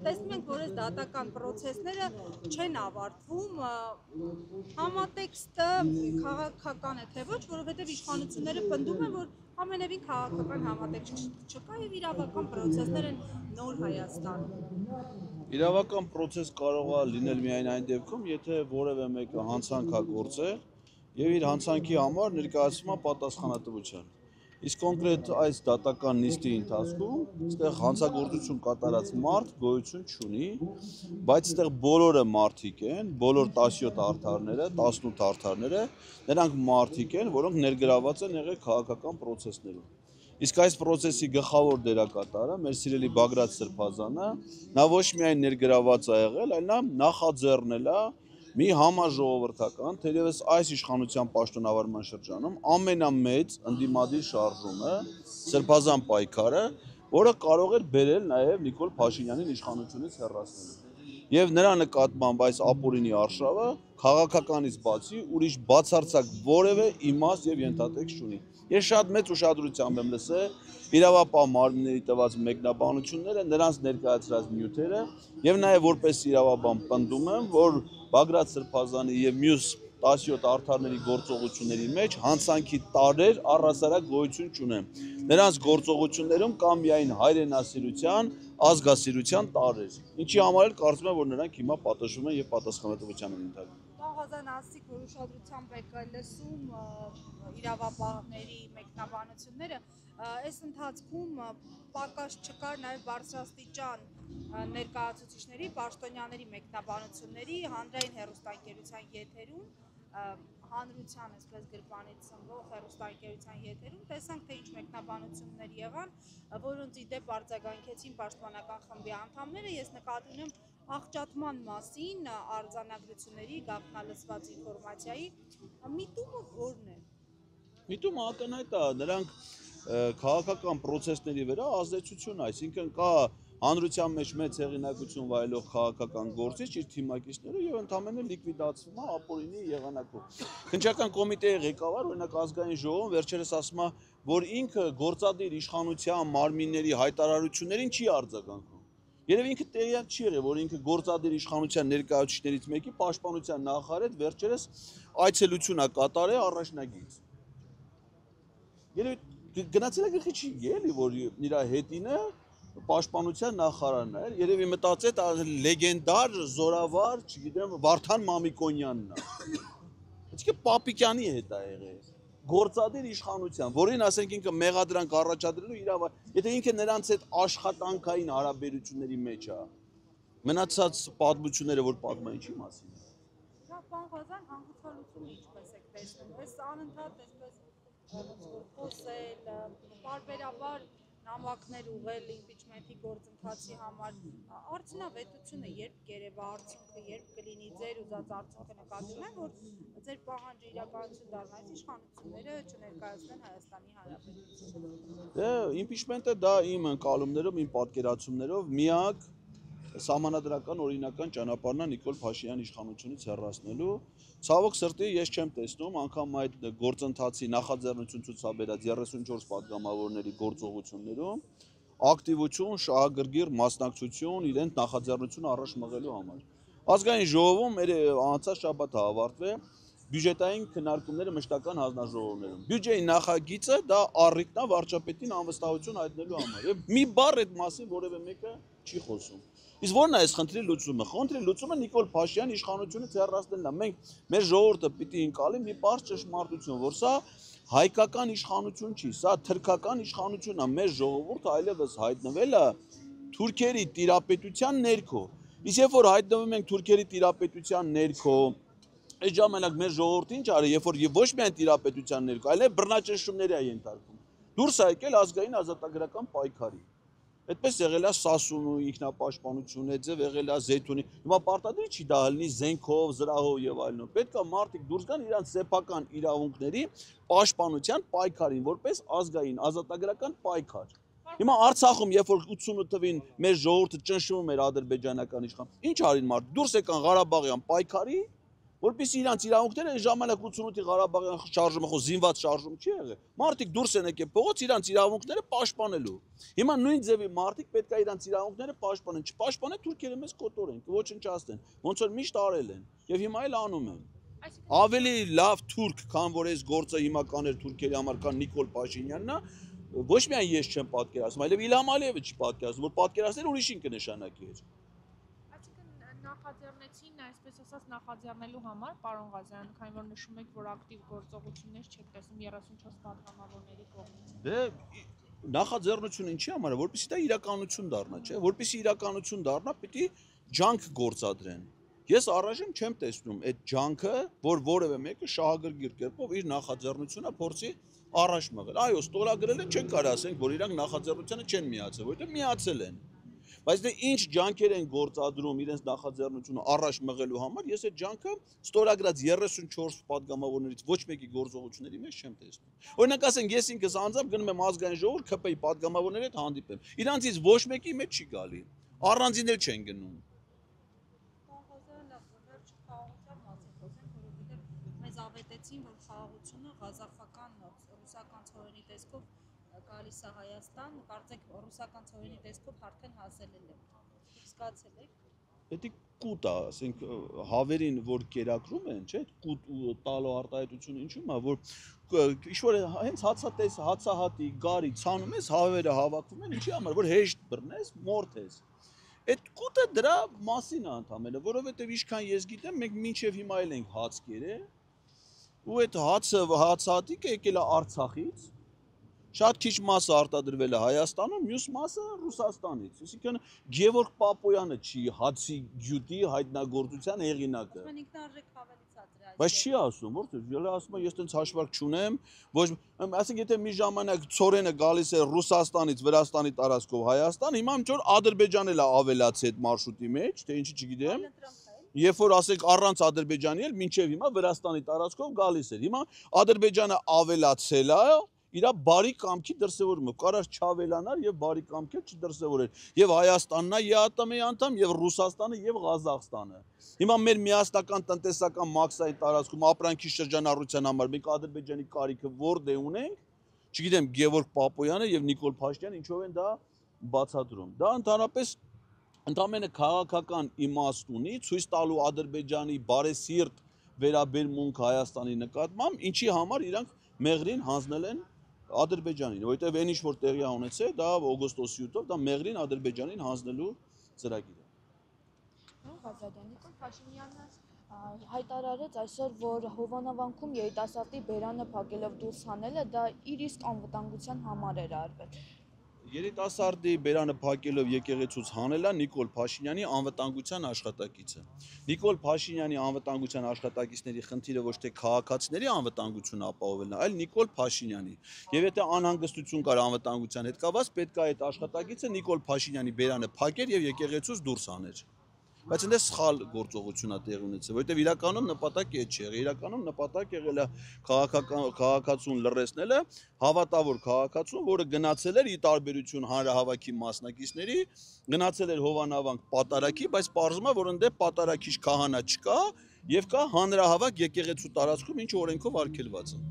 տեսնում ենք, որ այս դատական պրոցեսները չեն ավարտվում, համատեքստը քաղաքական է թե ոչ, որովհետև իշխանությունները պնդում են, որ ամենևին քաղաքական համատեքստ չկա եւ իրավական պրոցեսներ են նոր Հայաստանում։ Իրավական պրոցես կարող է լինել միայն այն դեպքում, եթե որևէ մեկը հանցանք է գործել եւ իր հանցանքի համար ներկայացվում է պատասխանատվության։ Իսկ կոնկրետ այս դատական նիստի ընթացքում այստեղ հանցագործություն կատարած մարդ գոյություն չունի, բայց այստեղ բոլորը մարդիկ են, բոլոր 17 արդարները, 18 արդարները, նրանք մարդիկ են, որոնք ներգրաված են եղել քաղաքական պրոցեսներում։ Իսկ այս պրոցեսի գլխավոր դերակատարը, մեր սիրելի Բագրատ Սրբազանը, նա ոչ միայն ներգրաված է եղել, այլ նա նախաձեռնել է մի համաժողովրդական, թերևս այս իշխանության պաշտոնավարման շրջանում ամենամեծ ընդդիմադիր շարժումը, Սրբազան պայքարը, որը կարող էր բերել նաև Նիկոլ Փաշինյանին իշխանությունից հեռացնելու։ Եվ նրա նկատմամբ այս ապօրինի արշավը քաղաքականից բացի ուրիշ բացարձակ որևէ իմաստ եւ ենթատեքստ չունի։ Ես շատ մեծ ուշադրությամբ եմ լսել իրավապահ մարմինների տված մեկնաբանությունները, նրանց ներկայացրած նյութերը եւ նաեւ որպես իրավաբան պնդում եմ, որ Բագրատ Սրբազանի եւ մյուս 17 արդարների գործողությունների մեջ հանցանքի տարրեր առհասարակ գոյություն չունեն։ Նրանց գործողություններում կա միայն հայրենասիրության, ազգասիրության տարրեր։ Ինչի համար էլ կարծում եմ, որ նրանք հիմա պատժվում են եւ պատասխանատվության են ընտրվում։ Պարոն ասիկ, որ ուշադրությամբ եք լսում իրավապահների մեկնաբանությունները, այս ընթացքում պակաս չկար նաև բարձրաստիճան ներկայացուցիչների, պաշտոնյաների մեկնաբանությունների հանրային հեռուստաընկերության եթերում, հանրության այսպես գրպանից սնվող հեռուստաընկերության եթերում տեսանք, թե ինչ մեկնաբանություններ եղան, որոնց ի դեպ արձագանքեցին պաշտպանական խմբի անդամները, ես նկատի ունեմ աղճատման մասին արձանագրությունների, գաղտնալսված ինֆորմացիայի, միտումը որն է։ Միտումը ակնհայտ է, նրանք քաղաքական պրոցեսների վրա ազդեցություն, այսինքն կա հանրության մեջ մեծ հեղինակություն վայելող քաղաքական գործիչ իր թիմակիցները եւ ընդհանրապես լիկվիդացվում է ապօրինի եղանակով։ Քննչական կոմիտեի ղեկավար, օրինակ ազգային ժողովում վերջերս ասում է, որ ինքը գործադիր իշխանության մարմինների հայտարարություններին չի արձագանքում։ Երևի ինքը տեղյակ չի եղել, որ ինքը գործադիր իշխանության ներկայացուցիչներից մեկի պաշտպանության նախարար վերջերս այցելություն է կատարել առաջնագից։ Երևի գնացել է գլխի չի ելի, որ իր հետինը պաշտպանության նախարարն է, երևի մտածեց լեգենդար զորավար, չգիտեմ, Վարդան Մամիկոնյանն է։ Այսինքն Պապիկյանի հետ է եղել։ Գործադիր իշխանության, որին ասենք ինքը մեղադրանք առաջադրելու իրավունք, եթե ինքը նրանց հետ աշխատանքային հարաբերությունների մեջ է, մնացած պատմությունները, որ պատմում են, ինչի մասին է։ Պարոն Ղազարյան, հանգուցալուծումը ինչպես եք տեսնում։ Այս անընդհատ այսպես խոսել, բարբերաբար նամակներ ուղղել իմպիչմենթի գործընթացի համար, արդյունավետությունը երբ կերևա արդյունքը, երբ կլինի ձեր ուզած արդյունքը նկատի ունեմ, որ ձեր պահանջը իրականություն դառնա, այս իշխանությունները չներկայացնեն Հայաստանի Հանրապետությունը։ Իմպիչմենտը դա իմ ընկալումներով, իմ պատկերացումներով միակ սահմանադրական օրինական ճանապարհն է Նիկոլ Փաշինյանի իշխանությունից հեռացնելու։ Ցավոք սրտի ես չեմ տեսնում անգամ այդ գործընթացի նախաձեռնություն ցուցաբերած 34 падգամավորների գործողություններում ակտիվություն, շահագրգիռ մասնակցություն իրենց նախաձեռնությունը առաջ մղելու համար։ Ազգային ժողովում անցած շաբաթ ավարտվել բյուջետային քննարկումները մշտական հանձնաժողովներում։ Բյուջեի նախագիծը դա առիթն է վարչապետին անվստահություն հայտնելու համար։ Եվ մի բառ այդ մասին որևէ մեկը չի խոսում։ Իսկ ո՞րն է այս խնդրի լուծումը։ Խնդրի լուծումը Նիկոլ Փաշինյանի իշխանությունից հեռացնելն է։ Մենք մեր ժողովուրդը պիտի ընկալի մի բարձ ճշմարտություն, որ սա հայկական իշխանություն չի, սա թրքական իշխանություն է։ Մեր ժողովուրդը այլևս հայտնվել է թուրքերի տիրապետության ներքո։ Իսկ երբ որ հայտնվում ենք թուրքերի տիրապետության ներքո, այս ժամանակ մեր ժողովուրդը ինչ արի, երբ որ ոչ միայն տիրապետության ներքո, այլև բռնաճնշումների է ենթարկվում։ Դուրս է եկել ազգային ազատագրական պայքարի։ Այդպես եղել է Սասունու ինքնապաշտպանություն, այդպես եղել է Զեյթունի։ Հիմա պարտադիր չի դա լինի զենքով, զրահով եւ այլն։ Պետք է մարդիկ դուրս գան իրանց սեփական իրավունքների պաշտպանության պայքարին, որպես ազգային ազատագրական պայքար։ Հիմա Արցախում, երբ որ 80 թվին մեր ժողովուրդը ճնշվում էր ադրբեջանական իշխան, ինչ արին մարդիկ, դուրս եկան Ղարաբաղյան պայքարի, որպեսզի իրանց իրավունքները այն ժամանակ 88-ի Ղարաբաղյան շարժումը խո զինված շարժում չի եղել։ Մարդիկ դուրս են եկել փողոց իրանց իրավունքները պաշտպանելու։ Հիմա նույն ձևի մարդիկ պետք է իրանց իրավունքները պաշտպանեն, չպաշտպանեն թուրքերը մեզ կոտորեն, ոչնչացնեն, ոնց որ միշտ արել են եւ հիմա էլ անում են։ Ավելի լավ թուրք, քան որ այս գործը հիմա կաներ թուրքերի համար կան Նիկոլ Փաշինյանն է, ոչ միայն ես չեմ պատկերացնում, այլև Իլհամ Ալիևը չի պատկերացնում, որ պատկերացնել ուրիշին կնշանակի էր։ Նախաձեռնեցին, այսպես ասած, նախաձեռնելու համար, պարոն Ղազարյան, քանի որ նշում եք, որ ակտիվ գործողություններ չեք տեսնում 34 պատգամավորների կողմից։ Դե նախաձեռնությունը ինչի համար է, որպեսզի դա իրականություն դառնա, չէ՞, որպեսզի իրականություն դառնա, պիտի ջանք գործադրեն։ Ես առայժմ չեմ տեսնում այդ ջանքը, որ որևէ մեկը շահագրգիռ կերպով իր նախաձեռնությունը փորձի առաջ մղել։ Այո, ստորագրել են, չեն կարող ասենք, որ իրանք նախաձեռնությանը չեն միացել, որովհետև միացել են։ Բայց դե ինչ ջանքեր են գործադրում իրենց նախաձեռնությունը առաջ մղելու համար, ես այդ ջանքը ստորագրած 34 պատգամավորներից ոչ մեկի գործողությունների մեջ չեմ տեսնում։ Օրինակ ասենք, ես ինքս անձամբ գնում եմ ազգային ժողով ՔՊ-ի պատգամավորների հետ հանդիպեմ։ Իրանցից ոչ մեկի մեջ չի գալի։ Առանձին էլ չեն գնում։ Մեզ ավետեցին, որ խաղաղությունը ղազախական ռուսական ցորենի տեսքով գալիս է Հայաստան, կարծեք ռուսական ցորենի տեսքով արդեն հասել է։ Զգացել եք։ Դա կուտ է, ասենք հավերին, որ կերակրում են, չէ՞, կուտ ու տալու արտահայտությունը ինչու՞մ է, որ ինչ-որ հենց հացահատի, գարի ցանում ես, հավերը հավաքվում են, ինչի համար, որ հեշտ բռնես, մորթես։ Այդ կուտը դրա մասին է ընդամենը, որովհետև ինչքան ես գիտեմ, մենք մինչև հիմա էլ ենք հաց կերել, ու այդ հացահատիկը եկել է Արցախից, շատ քիչ մասը արտադրվել է Հայաստանում, մյուս մասը Ռուսաստանից։ Այսինքն Գևորգ Պապոյանը չի հացի գյուտի հայտնագործության հեղինակը։ Ասում են ինքնարժեք հավելից ադրել։ Բայց չի ասում, որտեղ ելը ասում է ես տենց հաշվարկ չունեմ, ոչ, ասենք եթե մի ժամանակ ցորենը գալիս է Ռուսաստանից, Վրաստանի տարածքով Հայաստան, հիմա ինչ որ Ադրբեջանն էլ ավելացի այդ մարշրուտի մեջ, թե ինչի չգիտեմ։ Երբ որ ասենք առանց Ադրբեջանի էլ մինչև հիմա Վրաստանի տարածքով գալիս էր։ Հիմա Ադրբեջանը ավելացել է իր բարի կամքի դրսևորումը, կարար չավելանար եւ բարի կամքը չդրսևորեր։ Եվ Հայաստանն է ԵԱՏՄ-ի անդամ, եւ Ռուսաստանը եւ Ղազախստանը։ Հիմա մեր միասնական տնտեսական մաքսային տարածքում ապրանքի շրջանառության համար մենք Ադրբեջանի կարիքը որտե ունենք, չգիտեմ Գևորգ Պապոյանը եւ Նիկոլ Փաշինյանը ինչով են դա բացատրում։ Դա ընդհանրապես ընդամենը քաղաքական իմաստ ունի, ցույց տալու Ադրբեջանի բարեսիրտ վերաբերմունք Հայաստանի նկատմամբ, ինչի համար իրանք մեղրին հանձնել են Ադրբեջանին, որովհետև այն ինչ որ տեղի ունեցել, դա օգոստոսի 8-ով դա մեղրին Ադրբեջանին հանձնելու ծրագիր է։ Նիկոլ Փաշինյանը հայտարարեց այսօր, որ Հովանավանքում երիտասարդի բերանը փակելով դուրս հանելը դա իր իսկ անվտանգության համար էր արվել։ Երիտասարդի բերանը փակելով եկեղեցուց հանելա Նիկոլ Փաշինյանի անվտանգության աշխատակիցը։ Նիկոլ Փաշինյանի անվտանգության աշխատակիցների խնդիրը ոչ թե քաղաքացիների անվտանգությունը ապահովելն է, այլ Նիկոլ Փաշինյանի։ Եվ եթե անհանգստություն կար անվտանգության հետ կապված, պետք է այդ աշխատակիցը Նիկոլ Փաշինյանի բերանը փակեր եւ եկեղեցուց դուրս հաներ։ Բայց այնտեղ սխալ գործողություն է տեղի ունեցել, որովհետև իրականում նպատակը այդ չէ, իրականում նպատակ եղել է քաղաքացուն լռեցնելը, հավատավոր քաղաքացուն, որը գնացել էր ի տարբերություն հանրահավաքի մասնակիցների, գնացել էր Հովանավանք պատարագի, բայց պարզվում է, որ այնտեղ պատարագիչ քահանա չկա եւ կա հանրահավաք եկեղեցու տարածքում, ինչ օրենքով արգելված է։